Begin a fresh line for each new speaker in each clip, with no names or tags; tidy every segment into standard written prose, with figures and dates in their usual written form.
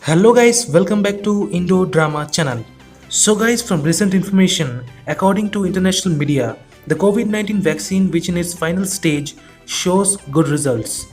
Hello guys, welcome back to Indo Drama channel. So guys, from recent information, according to international media, the COVID-19 vaccine which in its final stage shows good results.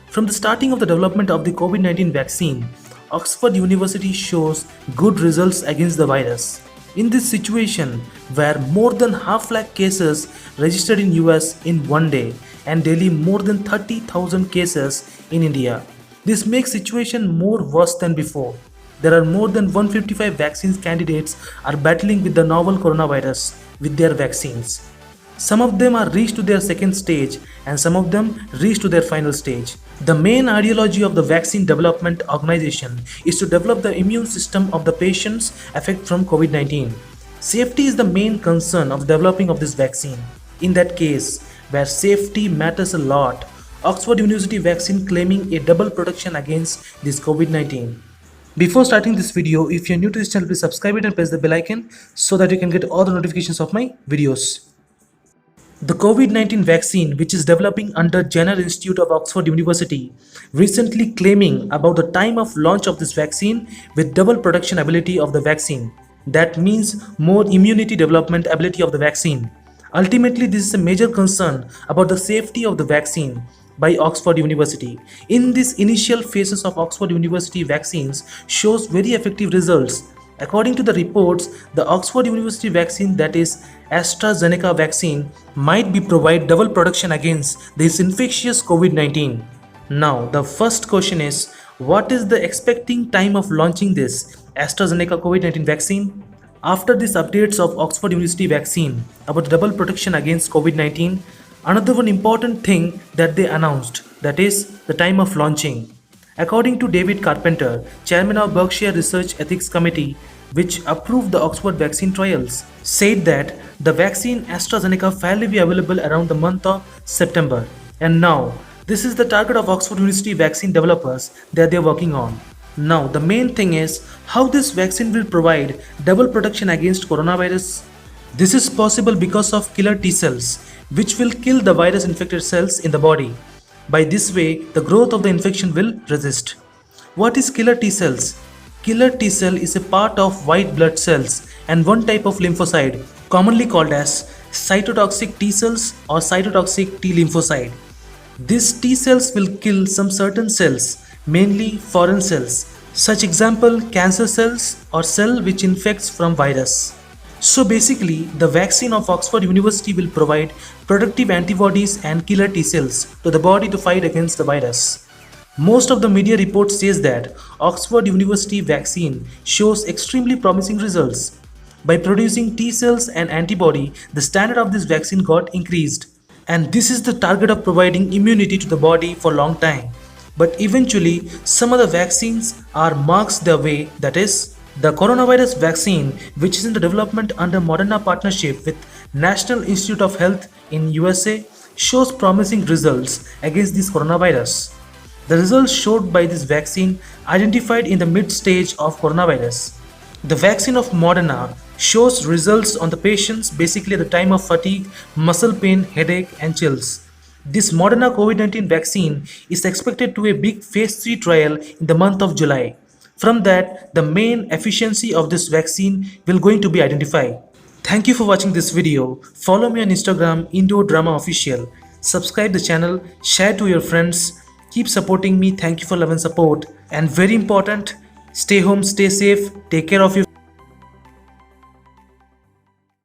From the starting of the development of the COVID-19 vaccine, Oxford University shows good results against the virus. In this situation, where more than half lakh cases registered in US in one day and daily more than 30,000 cases in India, this makes situation more worse than before. There are more than 155 vaccines candidates are battling with the novel coronavirus with their vaccines. Some of them are reached to their second stage and some of them reached to their final stage. The main ideology of the vaccine development organization is to develop the immune system of the patients affected from COVID-19. Safety is the main concern of developing of this vaccine. In that case, where safety matters a lot, Oxford University vaccine claiming a double protection against this COVID-19. Before starting this video, if you're new to this channel, please subscribe it and press the bell icon so that you can get all the notifications of my videos. The COVID-19 vaccine, which is developing under Jenner Institute of Oxford University, recently claiming about the time of launch of this vaccine with double protection ability of the vaccine. That means more immunity development ability of the vaccine. Ultimately, this is a major concern about the safety of the vaccine by Oxford University. In this initial phases of Oxford University vaccines shows very effective results. According to the reports, the Oxford University vaccine, that is AstraZeneca vaccine, might be provide double protection against this infectious COVID-19. Now, the first question is, what is the expecting time of launching this AstraZeneca COVID-19 vaccine? After these updates of Oxford University vaccine about double protection against COVID-19, another one important thing that they announced, that is the time of launching. According to David Carpenter, chairman of Berkshire Research Ethics Committee, which approved the Oxford vaccine trials, said that the vaccine AstraZeneca fairly be available around the month of September. And now, this is the target of Oxford University vaccine developers that they are working on. Now, the main thing is how this vaccine will provide double protection against coronavirus. This is possible because of killer T cells, which will kill the virus infected cells in the body. By this way, the growth of the infection will resist. What is killer T cells? Killer T cell is a part of white blood cells and one type of lymphocyte, commonly called as cytotoxic T cells or cytotoxic T lymphocyte. These T cells will kill some certain cells, mainly foreign cells, such example cancer cells or cell which infects from virus. So basically, the vaccine of Oxford University will provide protective antibodies and killer T cells to the body to fight against the virus. Most of the media reports says that Oxford University vaccine shows extremely promising results. By producing T cells and antibody, the standard of this vaccine got increased. And this is the target of providing immunity to the body for a long time. But eventually, some of the vaccines are marks their way, that is, the coronavirus vaccine, which is in the development under Moderna partnership with National Institute of Health in USA, shows promising results against this coronavirus. The results showed by this vaccine identified in the mid stage of coronavirus. The vaccine of Moderna shows results on the patients basically at the time of fatigue, muscle pain, headache and chills. This Moderna COVID-19 vaccine is expected to a big phase 3 trial in the month of July. From that, the main efficiency of this vaccine will going to be identified. Thank you for watching this video. Follow me on Instagram, Indo Drama Official. Subscribe the channel, share to your friends. Keep supporting me. Thank you for love and support. And very important, stay home, stay safe, take care of your